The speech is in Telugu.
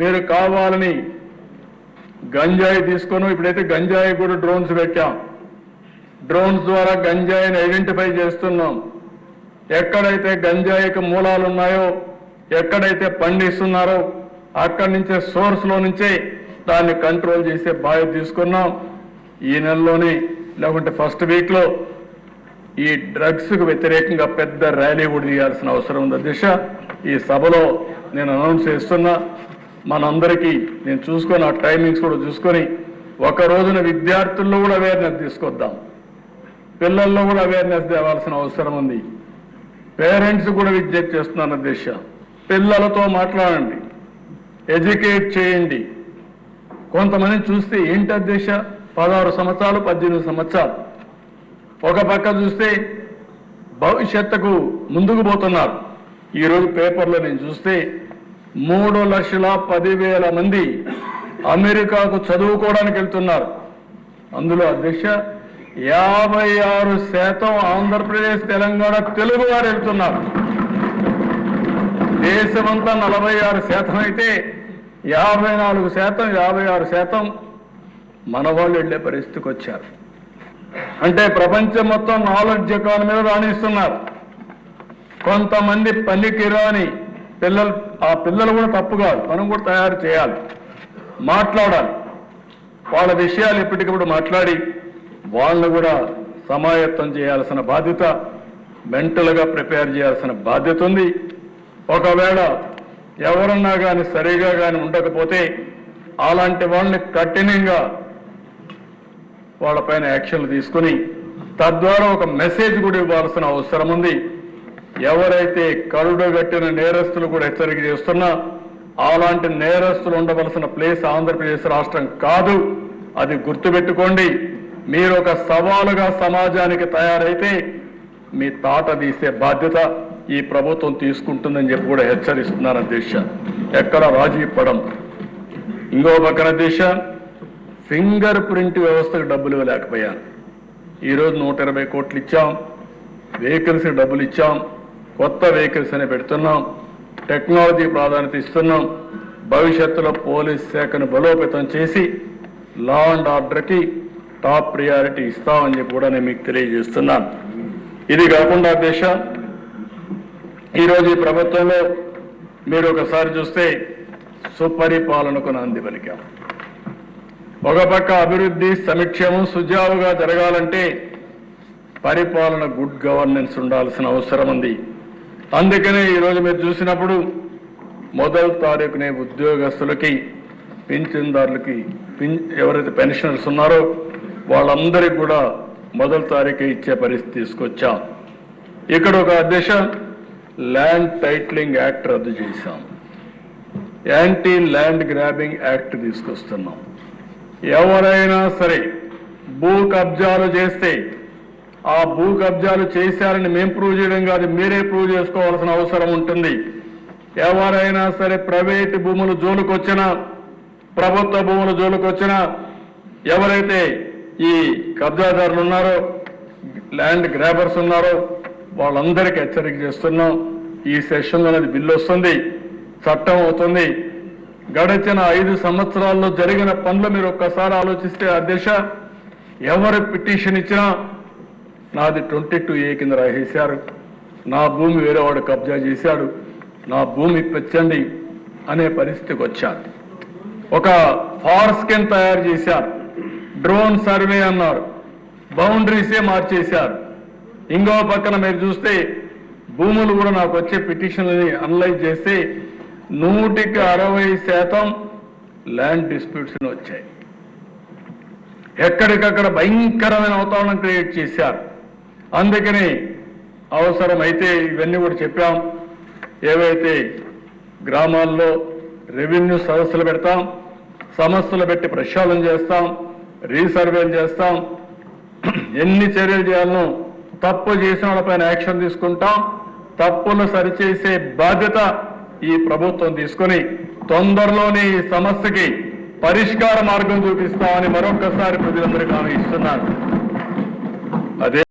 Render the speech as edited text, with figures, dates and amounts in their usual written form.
మీరు కావాలని గంజాయి తీసుకొని ఇప్పుడైతే గంజాయి కూడా డ్రోన్స్ పెట్టాం. డ్రోన్స్ ద్వారా గంజాయిని ఐడెంటిఫై చేస్తున్నాం. ఎక్కడైతే గంజాయికి మూలాలు ఉన్నాయో, ఎక్కడైతే పండిస్తున్నారో అక్కడి నుంచే సోర్స్లో నుంచే దాన్ని కంట్రోల్ చేసే బాధ్యత తీసుకున్నాం. ఈ నెలలోనే లేకుంటే ఫస్ట్ వీక్లో ఈ డ్రగ్స్కు వ్యతిరేకంగా పెద్ద ర్యాలీ కూడా తీయాల్సిన అవసరం ఉంది. దిశ ఈ సభలో నేను అనౌన్స్ చేస్తున్నా. మనందరికీ నేను చూసుకొని ఆ టైమింగ్స్ కూడా చూసుకొని ఒక రోజున విద్యార్థుల్లో కూడా అవేర్నెస్ తీసుకొద్దాం, పిల్లల్లో కూడా అవేర్నెస్ తేవాల్సిన అవసరం ఉంది. పేరెంట్స్ కూడా విజ్ఞప్తి చేస్తున్నాను దిశ, పిల్లలతో మాట్లాడండి, ఎడ్యుకేట్ చేయండి. కొంతమంది చూస్తే ఏంటి దిశ 16 సంవత్సరాలు 18 సంవత్సరాలు ఒక పక్క చూస్తే భవిష్యత్తుకు ముందుకు పోతున్నారు. ఈరోజు పేపర్లో నేను చూస్తే 3,10,000 మంది అమెరికాకు చదువుకోవడానికి వెళ్తున్నారు. అందులో అధ్యక్ష 56% ఆంధ్రప్రదేశ్ తెలంగాణ తెలుగు వారు వెళ్తున్నారు. దేశమంతా 46% అయితే 54%, 56% మన వాళ్ళు వెళ్లే పరిస్థితికి వచ్చారు. అంటే ప్రపంచం మొత్తం నాలెడ్జ్ ఎకానమీలో రాణిస్తున్నారు. కొంతమంది పనికిరాని పిల్లలు, ఆ పిల్లలు కూడా తప్పు కాదు, మనం కూడా తయారు చేయాలి, మాట్లాడాలి. వాళ్ళ విషయాలు ఎప్పటికప్పుడు మాట్లాడి వాళ్ళను కూడా సమాయత్తం చేయాల్సిన బాధ్యత, మెంటల్గా ప్రిపేర్ చేయాల్సిన బాధ్యత ఉంది. ఒకవేళ ఎవరన్నా కానీ సరిగా కానీ ఉండకపోతే అలాంటి వాళ్ళని కఠినంగా వాళ్ళపైన యాక్షన్లు తీసుకుని తద్వారా ఒక మెసేజ్ కూడా ఇవ్వాల్సిన అవసరం ఉంది. ఎవరైతే కరుడుగట్టిన నేరస్తులు కూడా హెచ్చరిక చేస్తున్నా అలాంటి నేరస్తులు ఉండవలసిన ప్లేస్ ఆంధ్రప్రదేశ్ రాష్ట్రం కాదు, అది గుర్తుపెట్టుకోండి. మీరు ఒక సవాలుగా సమాజానికి తయారైతే మీ తాట తీసే బాధ్యత ఈ ప్రభుత్వం తీసుకుంటుందని చెప్పి కూడా హెచ్చరిస్తున్నారు అధ్యక్ష. ఎక్కడ రాజీ పడం. ఇంకో పక్కన అధ్యక్ష, ఫింగర్ ప్రింట్ వ్యవస్థకు డబ్బులు ఇవ్వలేకపోయాను. ఈరోజు 120 కోట్లు ఇచ్చాం, వెహికల్స్ డబ్బులు ఇచ్చాం, కొత్త వెహికల్స్ అని పెడుతున్నాం, టెక్నాలజీ ప్రాధాన్యత ఇస్తున్నాం. భవిష్యత్తులో పోలీస్ శాఖను బలోపేతం చేసి లా అండ్ ఆర్డర్కి టాప్ ప్రియారిటీ ఇస్తామని చెప్పి కూడా నేను మీకు తెలియజేస్తున్నాను. ఇది కాకుండా అధ్యక్ష, ఈరోజు ఈ ప్రభుత్వంలో మీరు ఒకసారి చూస్తే సుపరిపాలనకు నాంది పలికాం. ఒక పక్క అభివృద్ధి సంక్షేమం సుజావుగా జరగాలంటే పరిపాలన గుడ్ గవర్నెన్స్ ఉండాల్సిన అవసరం ఉంది. అందుకనే ఈరోజు మీరు చూసినప్పుడు 1వ తారీఖునే ఉద్యోగస్తులకి, పింఛన్దారులకి, ఎవరైతే పెన్షనర్స్ ఉన్నారో వాళ్ళందరికీ కూడా 1వ తారీఖు ఇచ్చే పరిస్థితి తీసుకొచ్చాం. ఇక్కడ ఒక అధ్యక్ష ల్యాండ్ టైటిలింగ్ యాక్ట్ రద్దు చేశాం, యాంటీ ల్యాండ్ గ్రాబింగ్ యాక్ట్ తీసుకొస్తున్నాం. ఎవరైనా సరే భూ కబ్జాలు చేస్తే ఆ భూ కబ్జాలు చేశారని మేము ప్రూవ్ చేయడం కాదు, మీరే ప్రూవ్ చేసుకోవాల్సిన అవసరం ఉంటుంది. ఎవరైనా సరే ప్రైవేటు భూములు జోలుకొచ్చినా, ప్రభుత్వ భూములు జోలుకొచ్చినా, ఎవరైతే ఈ కబ్జాదారులు ఉన్నారో, ల్యాండ్ గ్రాబర్స్ ఉన్నారో వాళ్ళందరికీ హెచ్చరిక చేస్తున్నాం. ఈ సెషన్లో అనేది బిల్లు వస్తుంది, చట్టం అవుతుంది. గడిచిన 5 సంవత్సరాల్లో జరిగిన పనులు మీరు ఒక్కసారి ఆలోచిస్తే అధ్యక్ష, ఎవరు పిటిషన్ ఇచ్చినా నాది 22A కింద రాసేశారు, నా భూమి వేరేవాడు కబ్జా చేశాడు, నా భూమి ఇప్పించండి అనే పరిస్థితికి వచ్చారు. ఒక ఫారెస్ట్ తయారు చేశారు, డ్రోన్ సర్వే అన్నారు, బౌండరీసే మార్చేశారు. ఇంకో పక్కన మీరు చూస్తే భూములు కూడా నాకు వచ్చే పిటిషన్లని అనలైజ్ చేస్తే 160% ల్యాండ్ డిస్ప్యూట్స్ వచ్చాయి. ఎక్కడికక్కడ భయంకరమైన వాతావరణం క్రియేట్ చేశారు. అందుకని అవసరమైతే ఇవన్నీ కూడా చెప్పాం. ఏవైతే గ్రామాల్లో రెవెన్యూ సదస్సులు పెడతాం, సమస్యలు పెట్టి ప్రక్షాళన చేస్తాం, రీసర్వేలు చేస్తాం, ఎన్ని చర్యలు చేయాలనో తప్పు చేసిన వాళ్ళపైన యాక్షన్ తీసుకుంటాం. తప్పులు సరిచేసే బాధ్యత ఈ ప్రభుత్వం తీసుకొని తొందరలోనే ఈ సమస్యకి పరిష్కార మార్గం చూపిస్తామని మరొకసారి ప్రజలందరికీ హామీ ఇస్తున్నాను. అదే